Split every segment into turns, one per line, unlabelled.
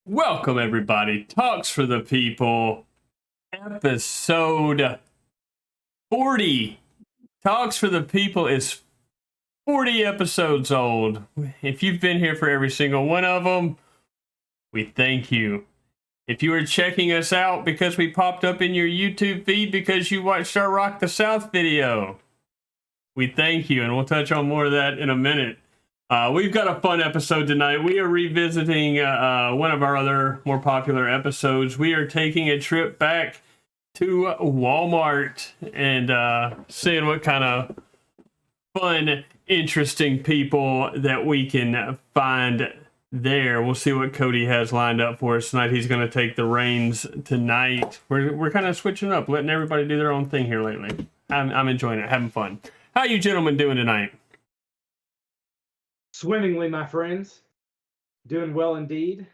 Welcome, everybody. Talks for the People, episode 40. Talks for the People is 40 episodes old. If you've been here for every single one of them, we thank you. If you are checking us out because we popped up in your YouTube feed because you watched our Rock the South video, we thank you, and we'll touch on more of that in a minute. We've got a fun episode tonight. We are revisiting one of our other more popular episodes. We are taking a trip back to Walmart and seeing what kind of fun, interesting people that we can find there. We'll see what Cody has lined up for us tonight. He's going to take the reins tonight. We're kind of switching up, letting everybody do their own thing here lately. I'm enjoying it, having fun. How you gentlemen doing tonight?
Swimmingly, my friends. Doing well indeed.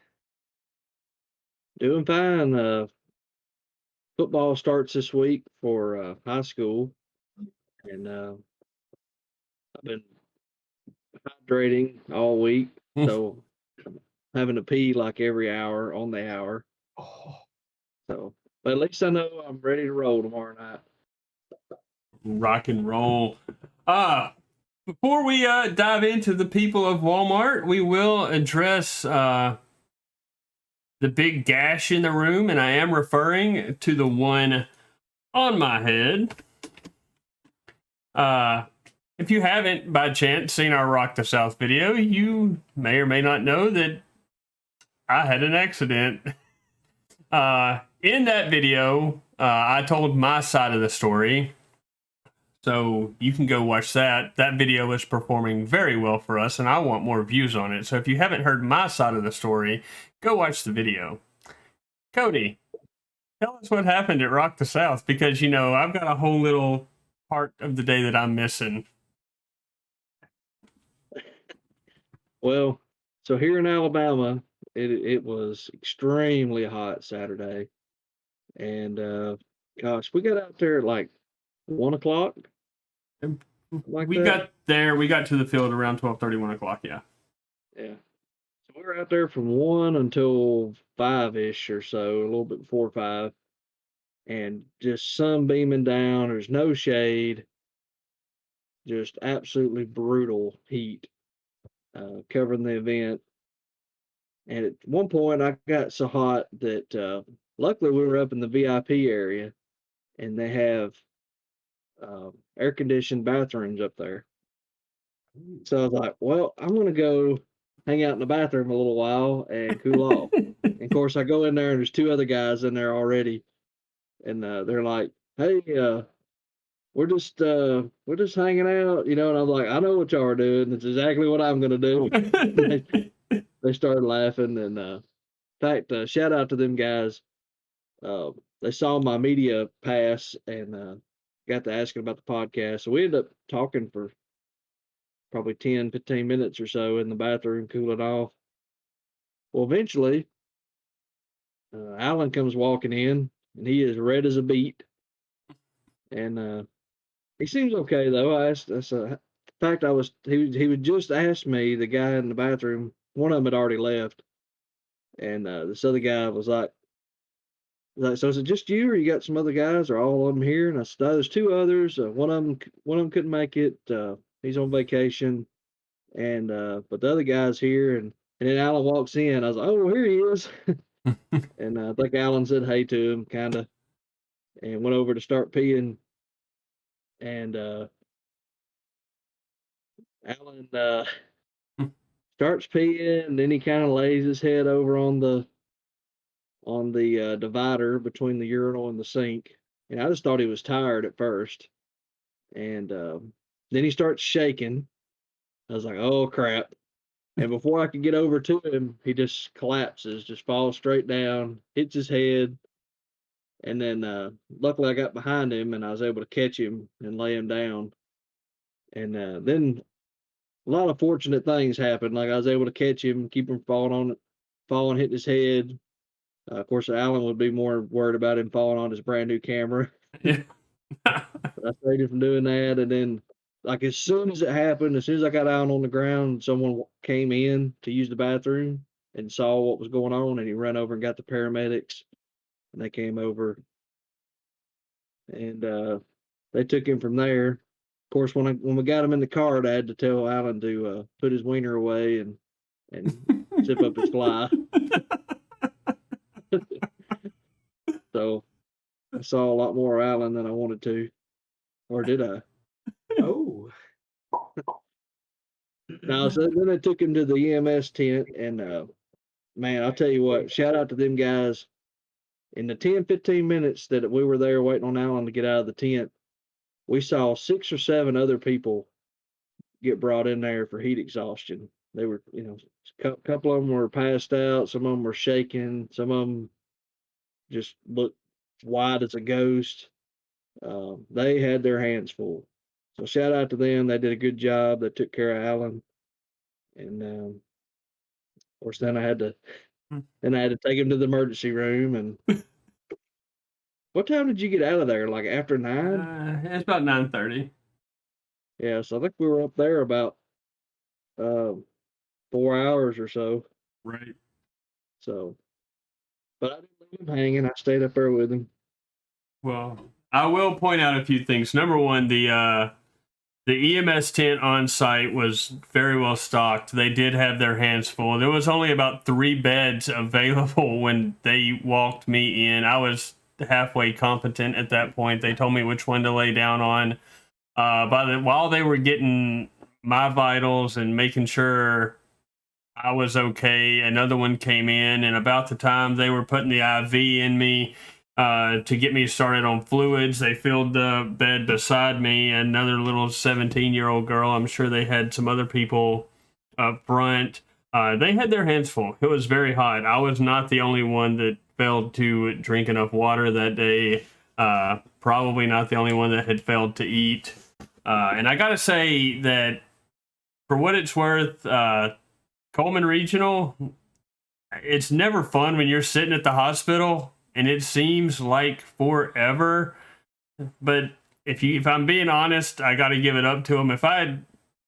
Doing fine. Football starts this week for high school, and I've been hydrating all week, so having to pee like every hour on the hour. So, but at least I know I'm ready to roll tomorrow night.
Rock and roll. Before we dive into the people of Walmart, we will address the big gash in the room, and I am referring to the one on my head. If you haven't, by chance, seen our Rock the South video, you may or may not know that I had an accident. In that video, I told my side of the story. So you can go watch that. That video is performing very well for us, and I want more views on it. So if you haven't heard my side of the story, go watch the video. Cody, tell us what happened at Rock the South, because, you know, I've got a whole little part of the day that I'm missing.
Well, so here in Alabama, it was extremely hot Saturday, and gosh, we got out there at like 1 o'clock.
We got to the field around 12:30, 1 o'clock, yeah.
Yeah. So we were out there from 1 until 5-ish or so, a little bit before 5, and just sun beaming down. There's no shade, just absolutely brutal heat covering the event. And at one point, I got so hot that luckily we were up in the VIP area, and they have air-conditioned bathrooms up there. So I was like, well, I'm going to go hang out in the bathroom a little while and cool off. And of course, I go in there, and there's 2 other guys in there already. And they're like, hey, we're just hanging out, you know. And I'm like, I know what y'all are doing. It's exactly what I'm going to do. They started laughing. And in fact, shout out to them guys. They saw my media pass and got to asking about the podcast. So we ended up talking for probably 10, 15 minutes or so in the bathroom, cooling off. Well, eventually, Alan comes walking in, and he is red as a beet. And he seems okay, though. In fact, he would just ask me, the guy in the bathroom, one of them had already left. And this other guy was like, so is it just you, or you got some other guys, or all of them here? And I said, there's 2 others. One of them couldn't make it. He's on vacation. And but the other guy's here, and then Alan walks in. I was like, oh, here he is. And I think Alan said hey to him, kind of, and went over to start peeing. And Alan starts peeing, and then he kind of lays his head over on the divider between the urinal and the sink. And I just thought he was tired at first. And then he starts shaking. I was like, oh, crap. And before I could get over to him, he just collapses, just falls straight down, hits his head. And then luckily I got behind him, and I was able to catch him and lay him down. And then a lot of fortunate things happened. Like I was able to catch him, keep him falling, hitting his head. Of course, Alan would be more worried about him falling on his brand new camera.
Yeah.
I saved him from doing that. And then, like, as soon as it happened, as soon as I got Alan on the ground, someone came in to use the bathroom, and saw what was going on, and he ran over and got the paramedics, and they came over, and they took him from there. Of course, when we got him in the car, I had to tell Alan to put his wiener away and zip up his fly. So I saw a lot more of Alan than I wanted to, or did I?
Oh.
No, so then they took him to the EMS tent, and man, I'll tell you what, shout out to them guys. In the 10, 15 minutes that we were there waiting on Alan to get out of the tent, we saw 6 or 7 other people get brought in there for heat exhaustion. They were, a couple of them were passed out, some of them were shaking, some of them just looked white as a ghost. They had their hands full. So shout out to them. They did a good job. They took care of Alan. And of course, then I had to take him to the emergency room. And what time did you get out of there? Like after 9?
It's about 9:30.
Yeah, so I think we were up there about 4 hours or so.
Right.
So, but I didn't leave him hanging. I stayed up there with him.
Well, I will point out a few things. Number one, the EMS tent on site was very well stocked. They did have their hands full. There was only about 3 beds available when they walked me in. I was halfway competent at that point. They told me which one to lay down on. While they were getting my vitals and making sure I was okay, another one came in, and about the time they were putting the IV in me to get me started on fluids, they filled the bed beside me. Another little 17-year-old girl. I'm sure they had some other people up front. They had their hands full. It was very hot. I was not the only one that failed to drink enough water that day. Probably not the only one that had failed to eat. And I got to say that for what it's worth, Coleman Regional, it's never fun when you're sitting at the hospital and it seems like forever. But if I'm being honest, I got to give it up to them. If I had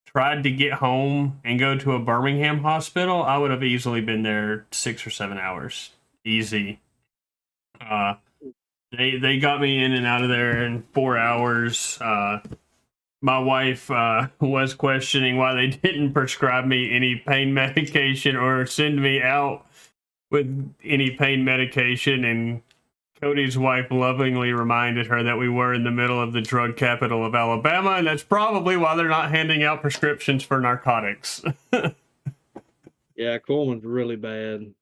tried to get home and go to a Birmingham hospital, I would have easily been there 6 or 7 hours. Easy. They got me in and out of there in 4 hours. My wife was questioning why they didn't prescribe me any pain medication or send me out with any pain medication, and Cody's wife lovingly reminded her that we were in the middle of the drug capital of Alabama, and that's probably why they're not handing out prescriptions for narcotics.
Yeah, Coleman's really bad.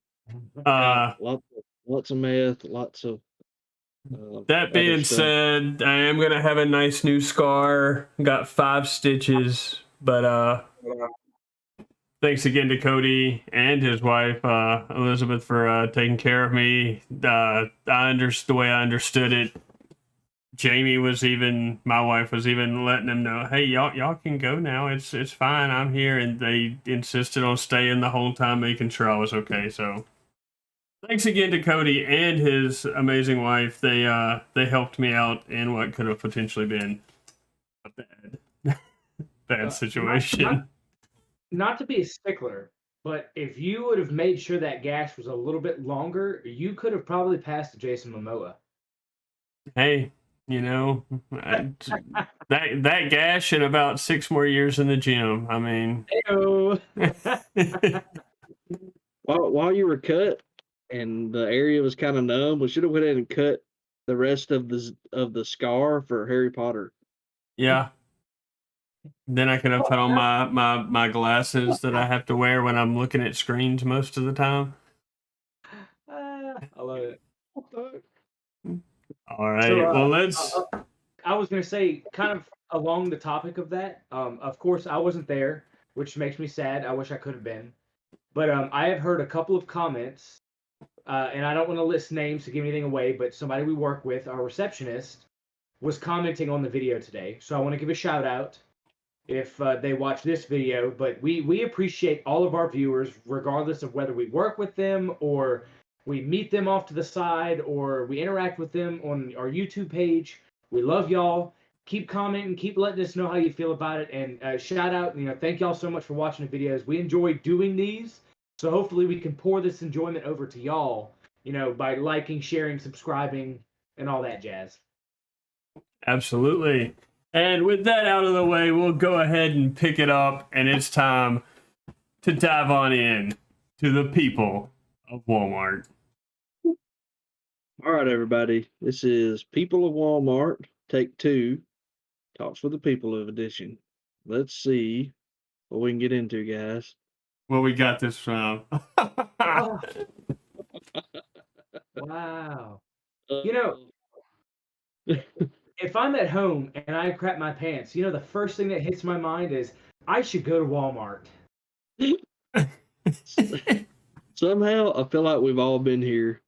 Lots of meth, lots of
that being said, I am going to have a nice new scar. Got 5 stitches, but thanks again to Cody and his wife, Elizabeth, for taking care of me. The way I understood it, my wife was even letting them know, hey, y'all can go now. It's fine. I'm here. And they insisted on staying the whole time, making sure I was okay. So thanks again to Cody and his amazing wife. They helped me out in what could have potentially been a bad situation.
Not to be a stickler, but if you would have made sure that gash was a little bit longer, you could have probably passed Jason Momoa.
Hey, that gash and about 6 more years in the gym. I mean,
while you were cut and the area was kind of numb, we should have went ahead and cut the rest of the scar for Harry Potter.
Yeah. Then I could have put on my glasses that I have to wear when I'm looking at screens most of the time.
I love it.
All right. So, well, let's.
I was going to say, kind of along the topic of that. Of course, I wasn't there, which makes me sad. I wish I could have been. But I have heard a couple of comments, and I don't want to list names to give anything away, but somebody we work with, our receptionist, was commenting on the video today. So I want to give a shout out if they watch this video. But we appreciate all of our viewers, regardless of whether we work with them or we meet them off to the side or we interact with them on our YouTube page. We love y'all. Keep commenting, keep letting us know how you feel about it, and shout out, thank y'all so much for watching the videos. We enjoy doing these, So hopefully we can pour this enjoyment over to y'all, by liking, sharing, subscribing, and all that jazz.
Absolutely. And with that out of the way, we'll go ahead and pick it up, and it's time to dive on in to the people of Walmart.
All right, everybody. This is People of Walmart, Take 2, Talks with the People of Edition. Let's see what we can get into, guys.
Well, we got this from.
Oh, wow. If I'm at home and I crap my pants, the first thing that hits my mind is I should go to Walmart.
Somehow, I feel like we've all been here.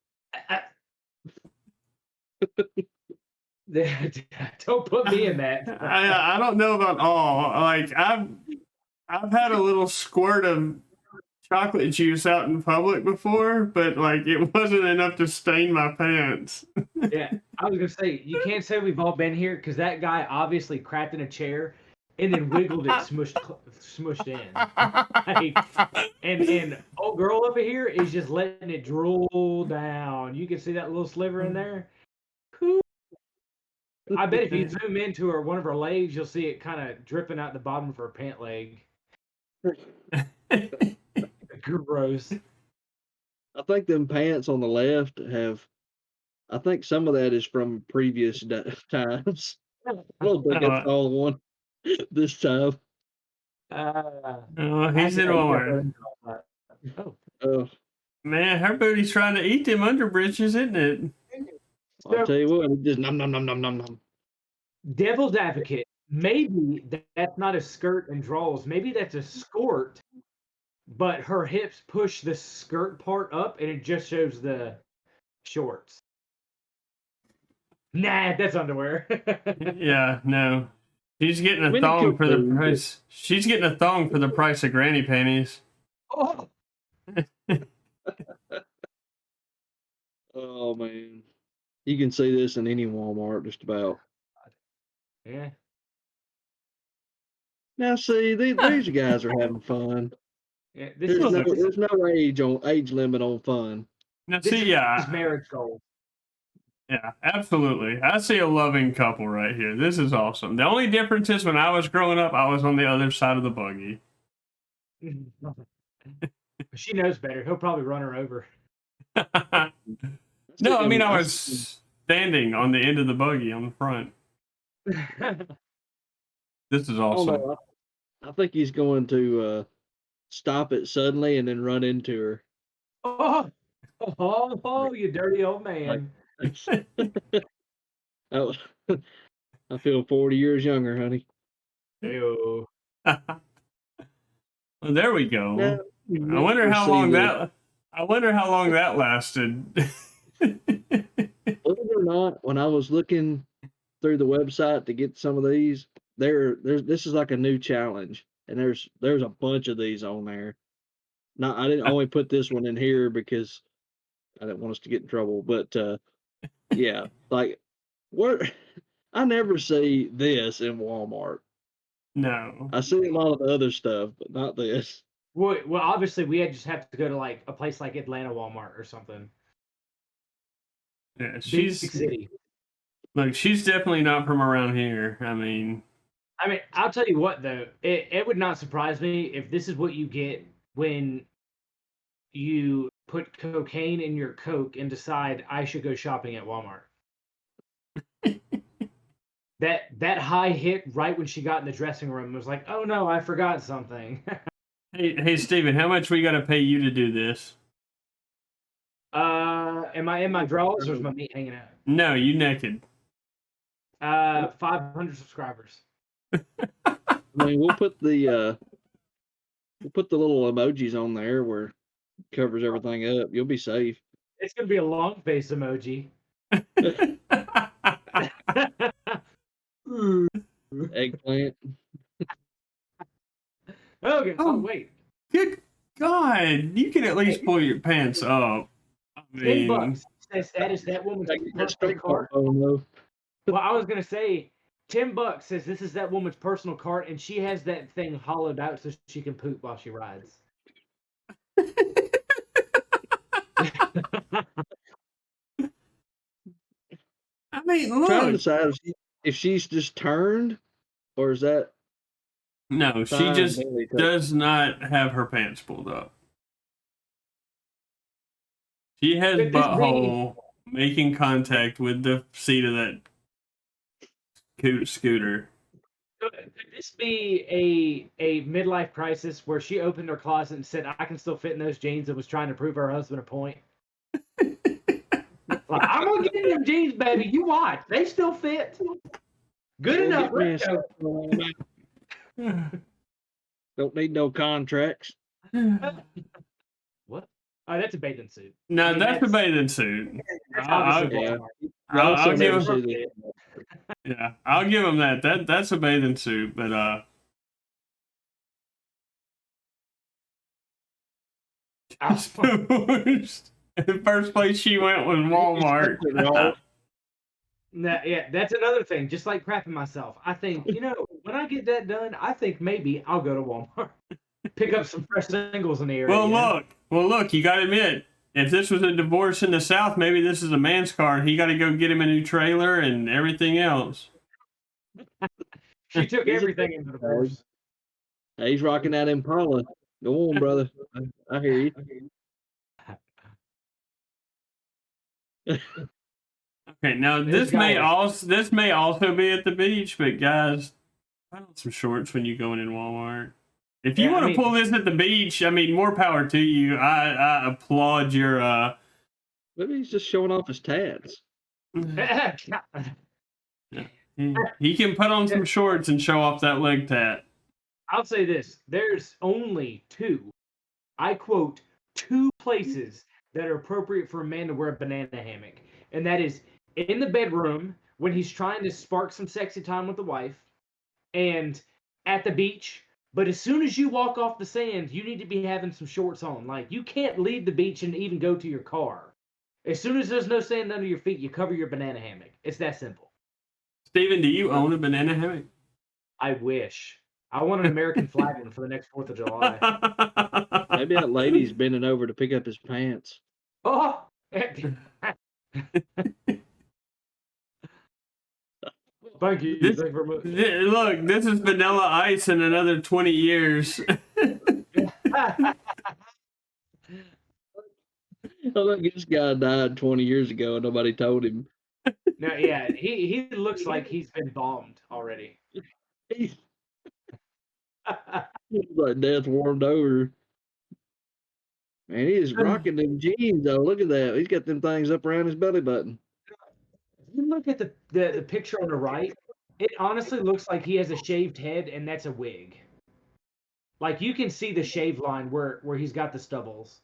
Don't put me in that.
I don't know about all. Like I've had a little squirt of chocolate juice out in public before, but like it wasn't enough to stain my pants.
Yeah, I was gonna say you can't say we've all been here because that guy obviously crapped in a chair and then wiggled it, smushed in. And old girl over here is just letting it drool down. You can see that little sliver in there. I bet if you zoom into one of her legs, you'll see it kind of dripping out the bottom of her pant leg. Gross.
I think them pants on the left have. I think some of that is from previous times. I don't think that's all one this time.
He's in Walmart.
Oh,
man, her booty's trying to eat them underbritches, isn't it?
I'll tell you what, it just nom nom nom nom nom nom.
Devil's advocate. Maybe that's not a skirt and drawers. Maybe that's a skirt, but her hips push the skirt part up, and it just shows the shorts. Nah, that's underwear.
Yeah, no. She's getting a thong for the price. She's getting a thong for the price of granny panties.
Oh.
Oh man, you can see this in any Walmart, just about.
Yeah.
Now, see, these guys are having fun.
Yeah,
There's no age limit on fun.
Now, see, yeah,
marriage goals.
Yeah, absolutely. I see a loving couple right here. This is awesome. The only difference is when I was growing up, I was on the other side of the buggy.
She knows better. He'll probably run her over.
No, I mean, I was standing on the end of the buggy on the front. This is awesome.
I think he's going to stop it suddenly and then run into her.
Oh, you dirty old man.
I feel 40 years younger, honey.
Ew.
Well, there we go.
Now,
I wonder how long that lasted.
Believe it or not, when I was looking through the website to get some of these, this is like a new challenge, and there's a bunch of these on there. Now, I didn't only put this one in here because I didn't want us to get in trouble, but yeah, like I never see this in Walmart.
No,
I see a lot of the other stuff, but not this.
Well, obviously we just have to go to like a place like Atlanta Walmart or something.
Yeah,
Big city.
Look, she's definitely not from around here. I mean,
I'll tell you what though, it would not surprise me if this is what you get when you put cocaine in your Coke and decide I should go shopping at Walmart. that high hit right when she got in the dressing room was like, oh no, I forgot something.
Hey, Steven, how much we got to pay you to do this?
Am I in my drawers or is my meat hanging out?
No, you naked.
500 subscribers.
I mean, we'll put the little emojis on there where it covers everything up. You'll be safe.
It's gonna be a long face emoji.
Eggplant.
Okay. Oh wait.
Good God! You can at least pull your pants up. I mean,
$10 says that is that woman's personal cart.
Oh no.
Well, I was gonna say $10 says this is that woman's personal cart, and she has that thing hollowed out so she can poop while she rides.
I mean,
Trying to
look.
decide if she's just turned or is that
No, she
thigh and
just
belly tuck?
does not have her pants pulled up. She has
Could this be
butthole making contact with the seat of that scooter.
could this be a midlife crisis where she opened her closet and said, "I can still fit in those jeans," and was trying to prove her husband a point? Like, I'm gonna get in them jeans, baby. You watch, they still fit. Good
Well,
enough.
get me
Let's
a
go.
don't need no contracts.
What? Oh, that's a bathing suit.
No,
I mean,
that's a bathing suit.
That's
I'll,
obviously
Yeah.
Walmart.
You also
I'll give
never
him.
see this.
Yeah, I'll give him that. That's a bathing suit, but the first place she went was Walmart.
Yeah, that's another thing. Just like crapping myself, I think, when I get that done, I think maybe I'll go to Walmart, pick up some fresh singles in the area.
Well, look. You got to admit, if this was a divorce in the South, maybe this is a man's car. He got to go get him a new trailer and everything else.
She took everything into the divorce.
Hey, he's rocking that Impala. Go on, brother. I hear you.
Okay, now this may also be at the beach, but guys, put on some shorts when you going in Walmart. If you
Yeah,
want
I
to
mean-
pull this at the beach, I mean, more power to you. I applaud your
Maybe he's just showing off his tats.
he can put on some shorts and show off that leg tat.
I'll say this: there's only two, I quote, two places that are appropriate for a man to wear a banana hammock, and that is in the bedroom when he's trying to spark some sexy time with the wife, and at the beach. But as soon as you walk off the sand, you need to be having some shorts on. Like, you can't leave the beach and even go to your car. As soon as there's no sand under your feet, you cover your banana hammock. It's that simple.
Steven, do you own a banana hammock?
I wish. I want an American flag one for the next 4th of July.
Maybe that lady's bending over to pick up his pants.
Oh! Thank you.
This-
Thank you very much.
Look, this is Vanilla Ice in another 20 years.
Oh, look, this guy died 20 years ago and nobody told him.
No, yeah, he looks like he's been bombed already.
He's like death warmed over. Man, he is rocking them jeans, though. Look at that. He's got them things up around his belly button.
If you look at the picture on the right, it honestly looks like he has a shaved head, and that's a wig. Like, you can see the shave line where he's got the stubbles.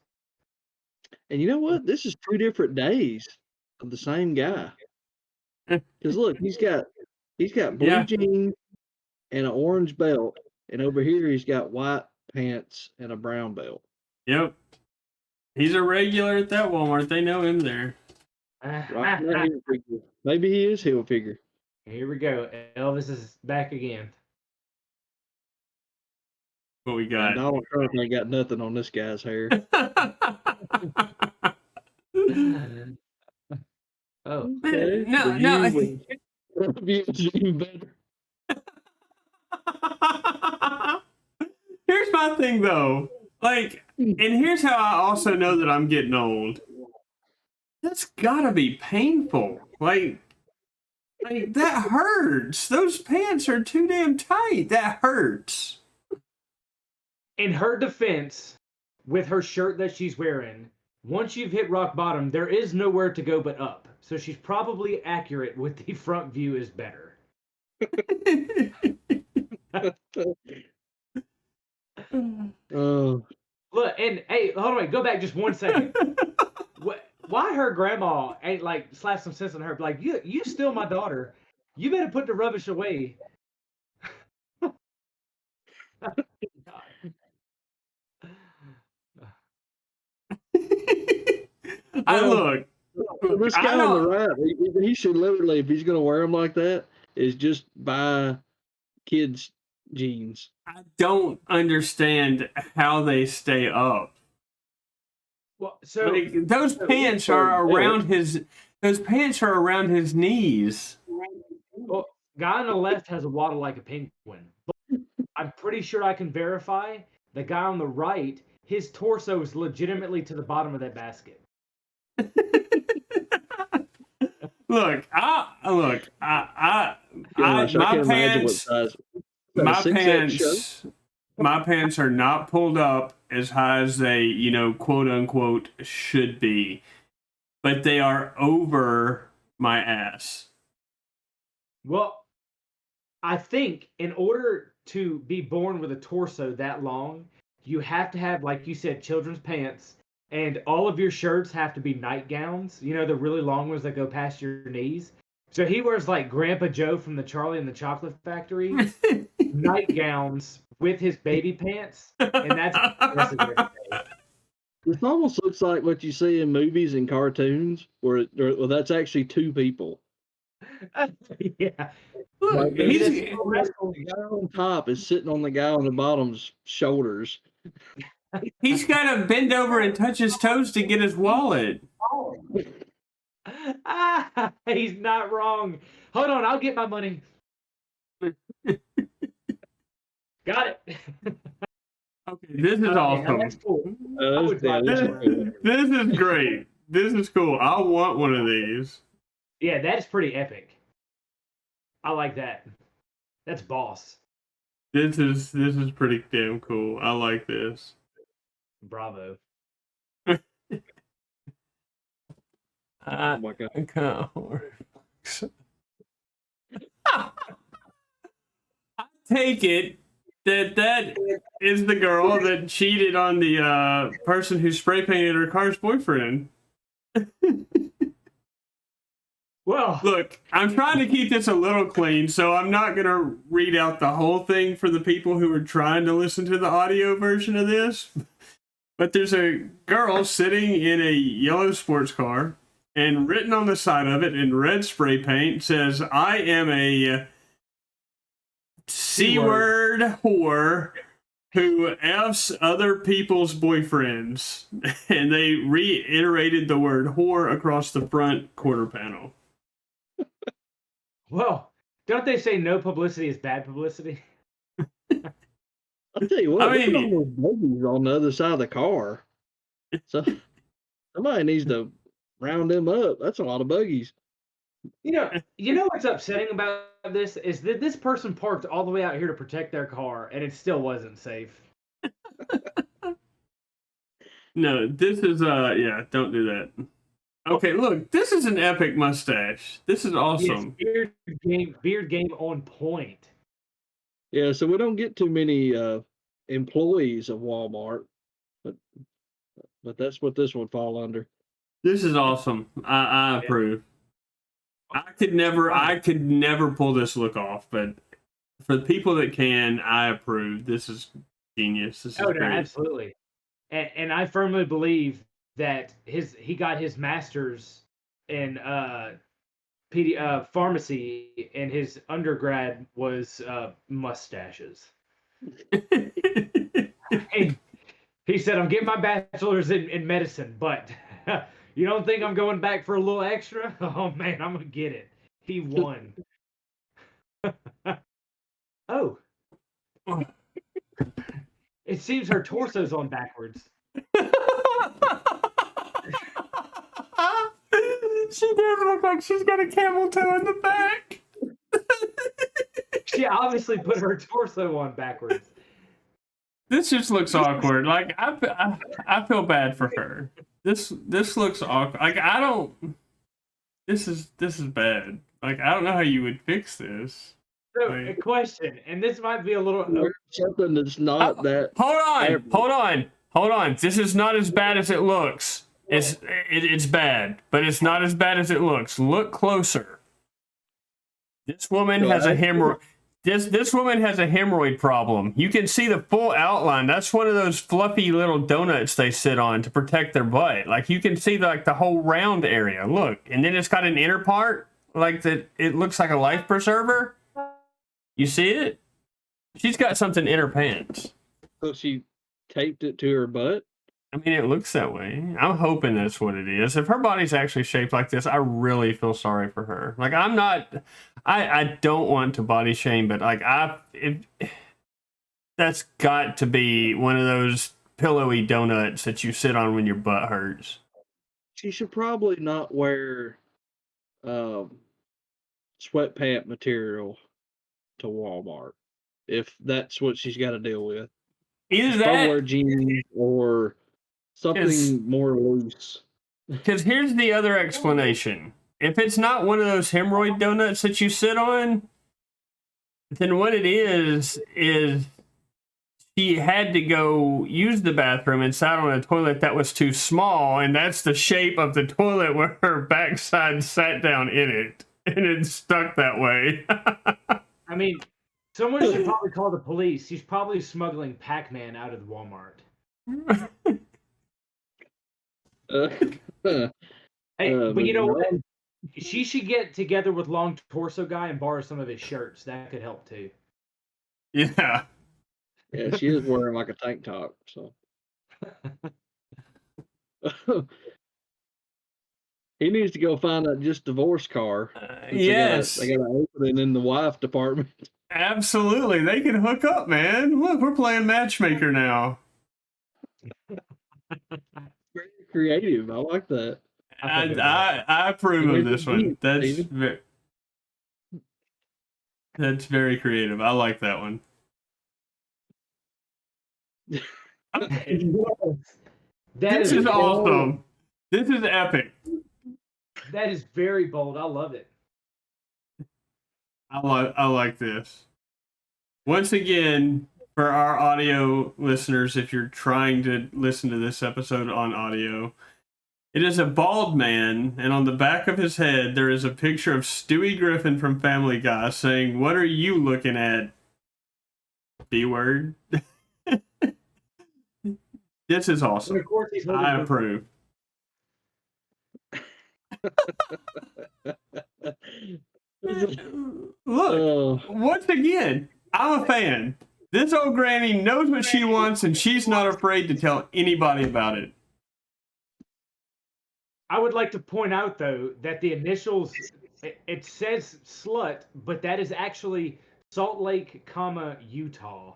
And you know what? This is 2 different days of the same guy. Because look, he's got blue
Yeah.
jeans and an orange belt, and over here he's got white pants and a brown belt.
Yep. He's a regular at that Walmart. They know him there.
Rocking that heel figure. Maybe he is heel figure.
Here we go. Elvis is back again.
What we
And
got?
Donald Trump ain't got nothing on this guy's hair.
Oh,
Okay,
No,
the
no.
view was even better.
Here's my thing, though. Like, and here's how I also know that I'm getting old. That's gotta be painful. Like that hurts. Those pants are too damn tight. That hurts.
in her defense, with her shirt that she's wearing, once you've hit rock bottom, there is nowhere to go but up. So she's probably accurate with the front view is better.
Oh,
Look, and hey, hold on, wait, go back just 1 second. Why her grandma ain't like slap some sense on her? Like, you still my daughter. You better put the rubbish away.
Look.
this
I
guy on
know-
the right, he should literally, if he's gonna wear them like that, is just buy kids jeans.
I don't understand how they stay up.
Well, so
Like those
so-
pants are around his. Those pants are around his knees.
well, guy on the left has a waddle like a penguin. But I'm pretty sure I can verify the guy on the right, his torso is legitimately to the bottom of that basket.
Look,
Gosh, I
my
can't imagine what
pants,
size. Is that a
my
6X shirt?
pants, my pants are not pulled up as high as they, quote unquote, should be, but they are over my ass.
Well, I think in order to be born with a torso that long, you have to have, like you said, children's pants, and all of your shirts have to be nightgowns. You know, the really long ones that go past your knees. So he wears like Grandpa Joe from the Charlie and the Chocolate Factory nightgowns with his baby pants, and that's
This almost looks like what you see in movies and cartoons, where well, that's actually two people.
yeah.
Look,
Like,
he's,
the guy on top is sitting on the guy on the bottom's shoulders.
he's got to bend over and touch his toes to get his wallet.
He's not wrong. Hold on, I'll get my money. Got it.
Okay, this is
Yeah,
awesome.
that's cool.
This is cool.
This is great. This is cool. I want one of these.
Yeah, that's pretty epic. I like that. That's boss.
This is pretty damn cool. I like this.
Bravo.
Oh my god.
I can't. I take it that is the girl that cheated on the person who spray painted her car's boyfriend.
Well,
Look, I'm trying to keep this a little clean, so I'm not going to read out the whole thing for the people who are trying to listen to the audio version of this. But there's a girl sitting in a yellow sports car, and written on the side of it in red spray paint says, "I am a C-word whore who F's other people's boyfriends." And they reiterated the word whore across the front quarter panel.
well, don't they say no publicity is bad publicity?
I'll tell you what,
I
look at
mean-
all those buggies on the other side of the car. So somebody needs to round them up. That's a lot of buggies.
You know what's upsetting about this is that this person parked all the way out here to protect their car, and it still wasn't safe.
No, this is yeah, don't do that. Okay, look, this is an epic mustache. This is awesome.
Yes, beard game on point.
Yeah, so we don't get too many employees of Walmart, but that's what this would fall under.
This is awesome. I approve. I could never pull this look off, but for the people that can, I approve. This is genius. This is
Oh no,
great.
absolutely. And I firmly believe that he got his master's in pharmacy, and his undergrad was mustaches. He said, "I'm getting my bachelor's in medicine, but you don't think I'm going back for a little extra? Oh man, I'm gonna get it." He won. Oh, it seems her torso's on backwards.
She does look like she's got a camel toe in the back.
She obviously put her torso on backwards.
This just looks awkward. Like I feel bad for her. This looks awkward. Like I don't. This is bad. Like I don't know how you would fix this.
So,
Right.
a question, and this might be a little.
Something that's not that.
Hold on. This is not as bad as it looks. It's bad, but it's not as bad as it looks. Look closer. This woman has a hemorrhoid. This woman has a hemorrhoid problem. You can see the full outline. That's one of those fluffy little donuts they sit on to protect their butt. Like you can see the whole round area. Look, and then it's got an inner part like that. It looks like a life preserver. You see it? She's got something in her pants.
So she taped it to her butt.
I mean, it looks that way. I'm hoping that's what it is. If her body's actually shaped like this, I really feel sorry for her. Like, I'm not, I don't want to body shame, but like, that's got to be one of those pillowy donuts that you sit on when your butt hurts.
She should probably not wear sweatpant material to Walmart if that's what she's got to deal with.
Either
She's probably wear
that,
jeans or something more loose.
because here's the other explanation. If it's not one of those hemorrhoid donuts that you sit on, then what it is she had to go use the bathroom and sat on a toilet that was too small, and that's the shape of the toilet where her backside sat down in it, and it's stuck that way.
I mean, someone should probably call the police. She's probably smuggling Pac-Man out of the Walmart. Hey, but you know what? She should get together with Long Torso Guy and borrow some of his shirts. That could help too.
Yeah.
Yeah, she is wearing like a tank top, so. He needs to go find that just divorce car.
Yes.
They got an opening in the wife department.
Absolutely. They can hook up, man. Look, we're playing matchmaker now.
Very creative. I like that.
I approve of this one. That's very creative. I like that one. Okay. This is awesome. This is epic.
That is very bold. I love it.
I like this. Once again, for our audio listeners, if you're trying to listen to this episode on audio, it is a bald man, and on the back of his head, there is a picture of Stewie Griffin from Family Guy saying, "What are you looking at? B-word." This is awesome.
Of course he's
I approve. Look, once again, I'm a fan. This old granny knows what she wants, and she's not afraid to tell anybody about it.
I would like to point out, though, that the initials, it says slut, but that is actually Salt Lake, Utah.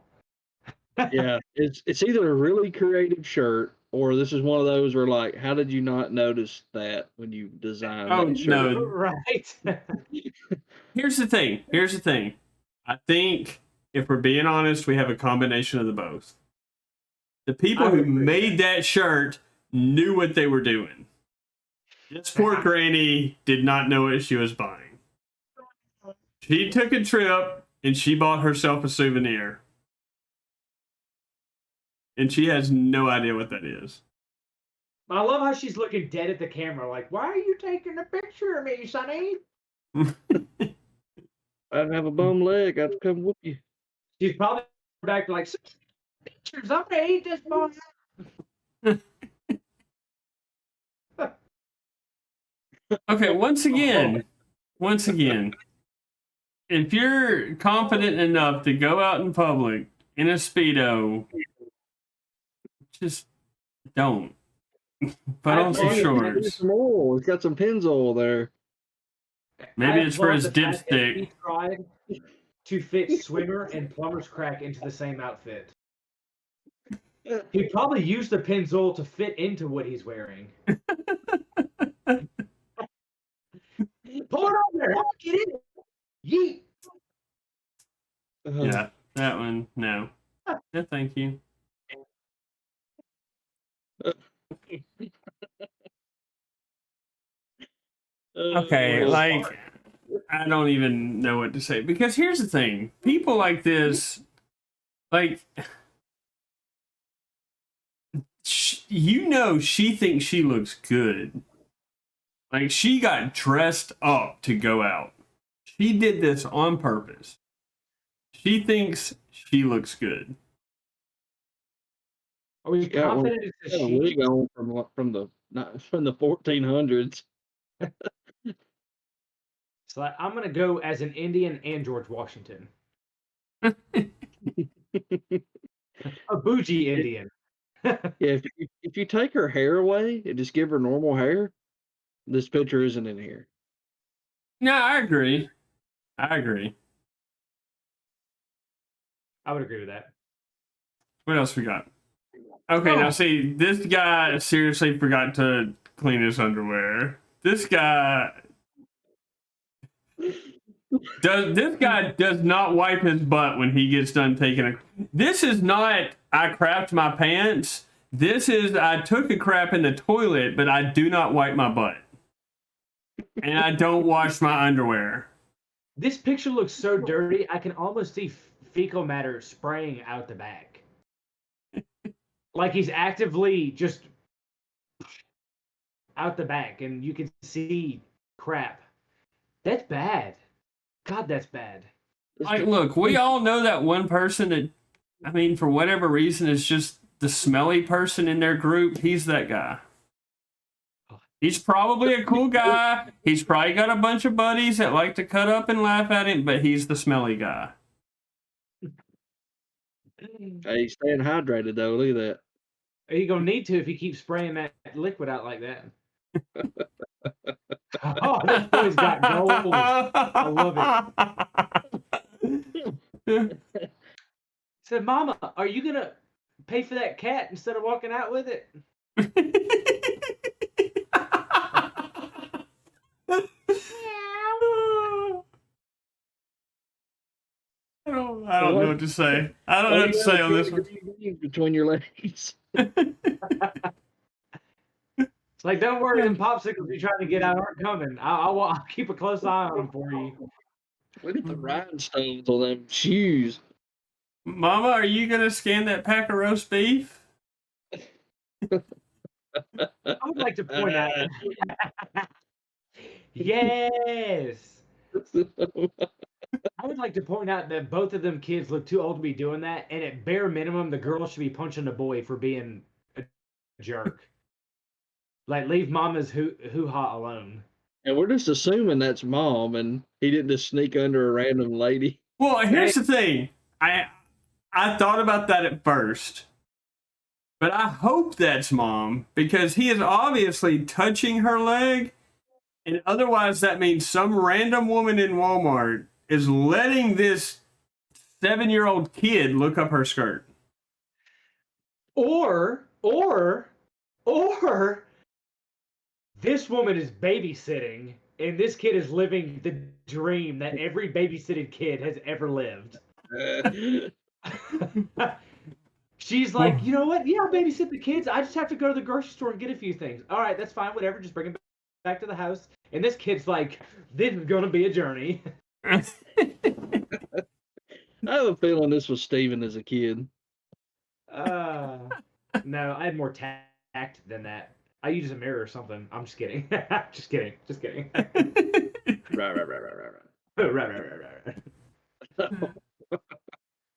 Yeah, it's either a really creative shirt or this is one of those where like, how did you not notice that when you designed that shirt?
No.
Right.
Here's the thing. I think if we're being honest, we have a combination of the both. The people who made that shirt knew what they were doing. This poor granny did not know what she was buying. She took a trip and she bought herself a souvenir. And she has no idea what that is.
I love how she's looking dead at the camera, like, why are you taking a picture of me, Sonny?
I have a bum leg. I have to come whoop you.
She's probably back like, pictures, I'm gonna eat this bone.
Okay, once again, if you're confident enough to go out in public in a Speedo, just don't. Put on some shorts.
It's got some Pennzoil there.
Maybe it's for his dipstick.
He tried to fit swimmer and plumber's crack into the same outfit. He probably used the Pennzoil to fit into what he's wearing. Pull it on there. Get in. Yeet.
Yeah, that one. No. No, thank you. Okay, like, I don't even know what to say. Because here's the thing. People like this, like, she thinks she looks good. Like, she got dressed up to go out. She did this on purpose. She thinks she looks good.
Are we confident it's a she?
Wig on from the 1400s.
So I'm gonna go as an Indian and George Washington. A bougie Indian.
Yeah, if you take her hair away and just give her normal hair, this picture isn't in here.
No, I agree. I agree.
I would agree with that.
What else we got? Okay, now see, this guy seriously forgot to clean his underwear. This guy does not wipe his butt when he gets done taking a. This is not I crapped my pants. This is I took a crap in the toilet, but I do not wipe my butt, and I don't wash my underwear.
This picture looks so dirty. I can almost see fecal matter spraying out the back. Like he's actively just out the back, and you can see crap. That's bad. God, that's bad.
Like, look, we all know that one person that, I mean, for whatever reason, is just the smelly person in their group. He's that guy. He's probably a cool guy. He's probably got a bunch of buddies that like to cut up and laugh at him, but he's the smelly guy.
Hey, staying hydrated though. Look at that.
Are you gonna need to if you keep spraying that liquid out like that? Oh, this boy's got goals. I love it. Said, Mama, are you gonna pay for that cat instead of walking out with it?
I don't know what to say. I don't know what to say on this one.
Between your legs.
It's like, don't worry, them popsicles you're trying to get out aren't coming. I'll keep a close eye on them for you.
Look at the rhinestones on them shoes.
Mama, are you gonna scan that pack of roast beef?
I would like to point out. Yes. I would like to point out that both of them kids look too old to be doing that, and at bare minimum, the girl should be punching the boy for being a jerk. Like, leave Mama's hoo-ha alone.
And we're just assuming that's mom, and he didn't just sneak under a random lady.
Well, here's the thing. I thought about that at first, but I hope that's mom because he is obviously touching her leg, and otherwise that means some random woman in Walmart is letting this 7-year-old kid look up her skirt.
Or this woman is babysitting, and this kid is living the dream that every babysitted kid has ever lived. She's like, you know what? Yeah, I'll babysit the kids. I just have to go to the grocery store and get a few things. All right, that's fine. Whatever. Just bring them back to the house. And this kid's like, this is going to be a journey.
I have a feeling this was Steven as a kid.
No, I had more tact than that. I use a mirror or something. I'm just kidding. Just kidding. Right.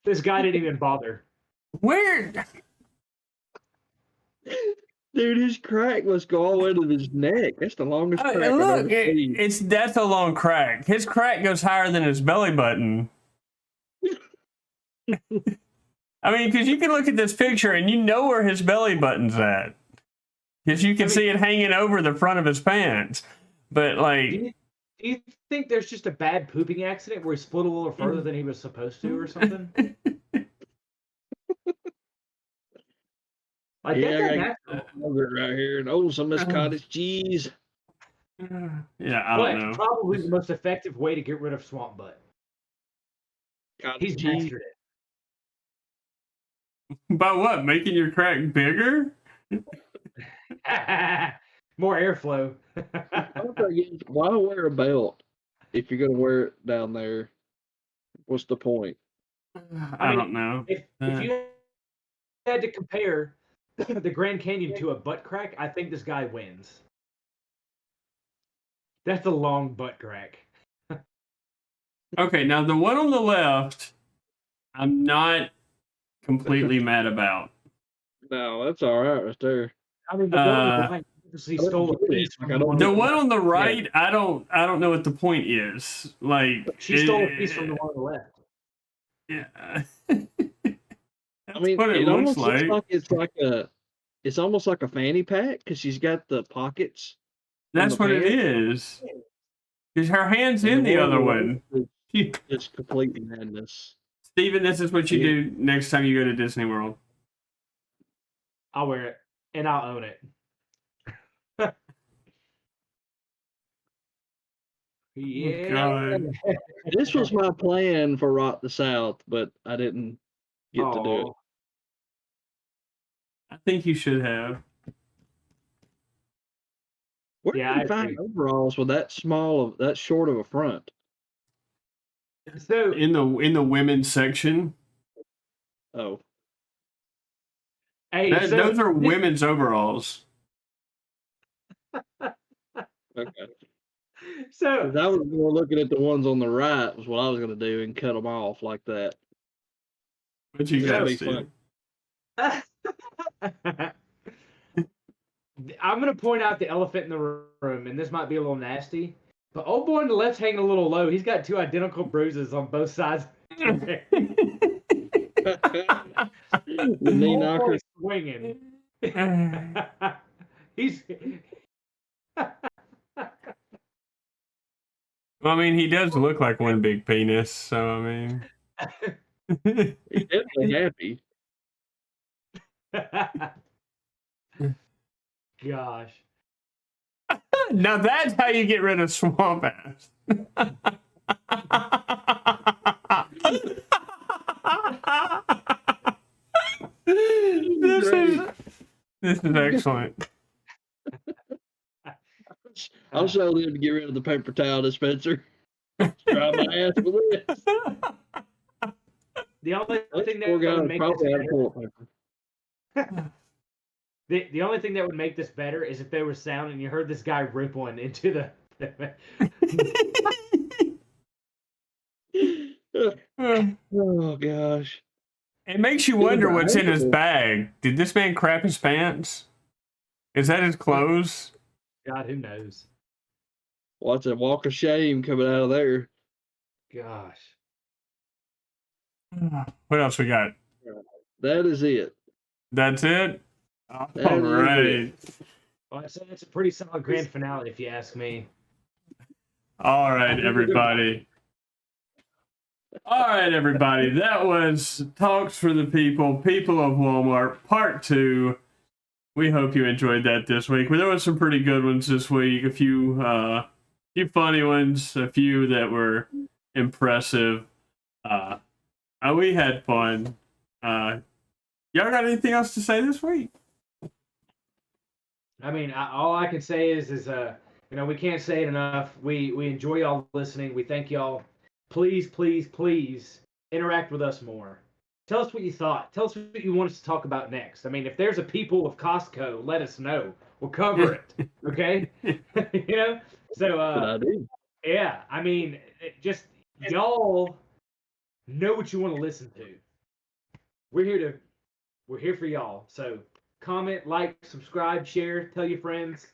This guy didn't even bother.
Where?
Dude, his crack must go all into his neck. That's the longest crack I've ever seen.
That's a long crack. His crack goes higher than his belly button. I mean, because you can look at this picture and you know where his belly button's at. Because you can see it hanging over the front of his pants. But, like...
Do you think there's just a bad pooping accident where he split a little further than he was supposed to or something? Like,
yeah, I got yogurt right here and some of this cottage cheese.
Yeah, I don't know.
Probably the most effective way to get rid of swamp butt. He's mastered it.
By what? Making your crack bigger?
More airflow.
Why wear a belt if you're going to wear it down there? What's the point?
I don't know.
If you had to compare the Grand Canyon to a butt crack, I think this guy wins. That's a long butt crack.
Okay, now the one on the left, I'm not completely mad about.
No, that's all right there.
I mean, the one he stole a piece from
the one on the right, I don't know what the point is. Like
she stole a piece from the one on the left.
Yeah.
I mean,
what it
it
looks
almost looks
like.
like it's almost like a fanny pack because she's got the pockets on the
That's what it
pants,
is. Because her hand's
and the
in the
one on
other
the
one.
left is just complete madness.
Steven, this is what you
Yeah.
do next time you go to Disney World.
I'll wear it and I'll own it. Yeah.
God.
This was my plan for Rock the South, but I didn't get to do it.
Aw.
I think you should have.
Where
Yeah,
do
I
you find
agree.
overalls with that short of a front?
So
In the women's section.
Oh,
hey, so
Those are women's overalls.
okay.
so
'Cause I was more looking at the ones on the right was what I was going to do and cut them off like that.
What you
That'd
got,
be
Steven?
fun.
I'm gonna point out the elephant in the room, and this might be a little nasty, but old boy on the left's hanging a little low. He's got two identical bruises on both sides.
The knee
Old
knocker.
boy's swinging. He's
Well, I mean, he does look like one big penis, so I mean.
He's definitely happy.
Gosh.
Now that's how you get rid of swamp ass. This is excellent.
I'll show them to get rid of the paper towel dispenser. Try my ass with this.
The only thing that
Poor
would
guy
make this
probably had
better,
toilet paper.
the only thing that would make this better is if there was sound and you heard this guy rip one into the.
Oh gosh.
It makes you wonder what's in his bag. Did this man crap his pants? Is that his clothes?
God, who knows?
What's a walk of shame coming out of there?
Gosh.
What else we got?
That is it.
That's it? All
That is
right.
Well, so that's a pretty solid grand finale, if you ask me.
All right, everybody. All right, everybody. That was Talks for the People, People of Walmart, Part 2. We hope you enjoyed that this week. Well, there was some pretty good ones this week. A few funny ones, a few that were impressive. We had fun. Y'all got anything else to say this week?
I mean, all I can say is we can't say it enough. We enjoy y'all listening. We thank y'all. Please, please, please interact with us more. Tell us what you thought. Tell us what you want us to talk about next. I mean, if there's a people of Costco, let us know. We'll cover it. Okay? So
Good idea.
yeah, I mean, just y'all know what you want to listen to. We're here for y'all. So comment, like, subscribe, share, tell your friends.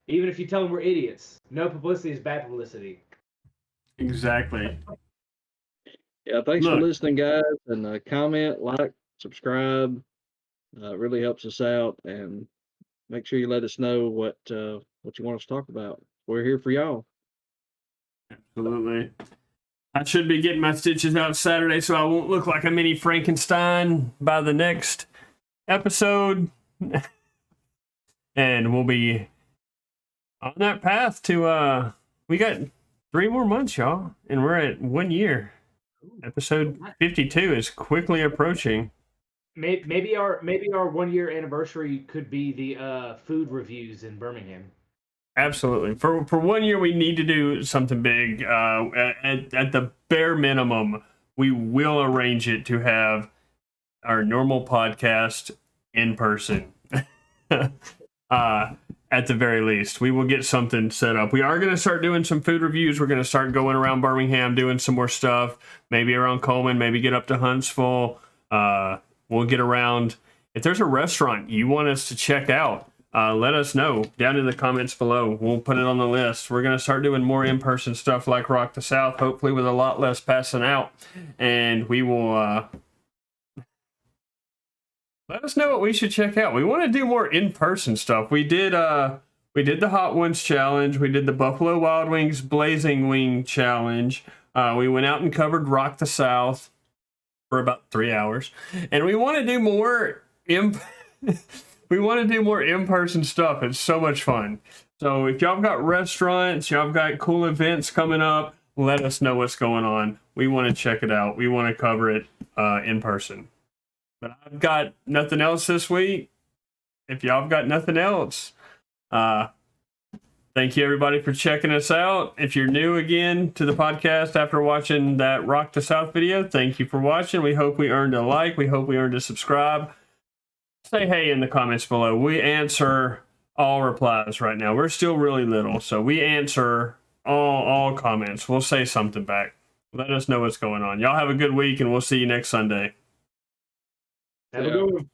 Even if you tell them we're idiots. No publicity is bad publicity.
Exactly.
Yeah, thanks for
Look.
listening, guys. And comment, like, subscribe. It really helps us out. And make sure you let us know what you want us to talk about. We're here for y'all.
Absolutely. I should be getting my stitches out Saturday so I won't look like a mini Frankenstein by the next episode. And we'll be on that path to we got 3 more months, y'all, and we're at 1 year. Episode 52 is quickly approaching.
Maybe our 1 year anniversary could be the food reviews in Birmingham.
Absolutely. For 1 year, we need to do something big. At the bare minimum, we will arrange it to have our normal podcast in person. At the very least, we will get something set up. We are going to start doing some food reviews. We're going to start going around Birmingham, doing some more stuff. Maybe around Coleman, maybe get up to Huntsville. We'll get around. If there's a restaurant you want us to check out, let us know down in the comments below. We'll put it on the list. We're going to start doing more in-person stuff like Rock the South, hopefully with a lot less passing out. And we will let us know what we should check out. We want to do more in-person stuff. We did the Hot Ones Challenge. We did the Buffalo Wild Wings Blazing Wing Challenge. We went out and covered Rock the South for about 3 hours. And we want to do more we want to do more in-person stuff. It's so much fun. So if y'all got restaurants, y'all got cool events coming up, let us know what's going on. We want to check it out. We want to cover it in person. But I've got nothing else this week. If y'all have got nothing else, thank you everybody for checking us out. If you're new again to the podcast after watching that Rock the South video, thank you for watching. We hope we earned a like. We hope we earned a subscribe. Say hey in the comments below. We answer all replies right now. We're still really little, so we answer all comments. We'll say something back. Let us know what's going on. Y'all have a good week, and we'll see you next Sunday.
Have a good one.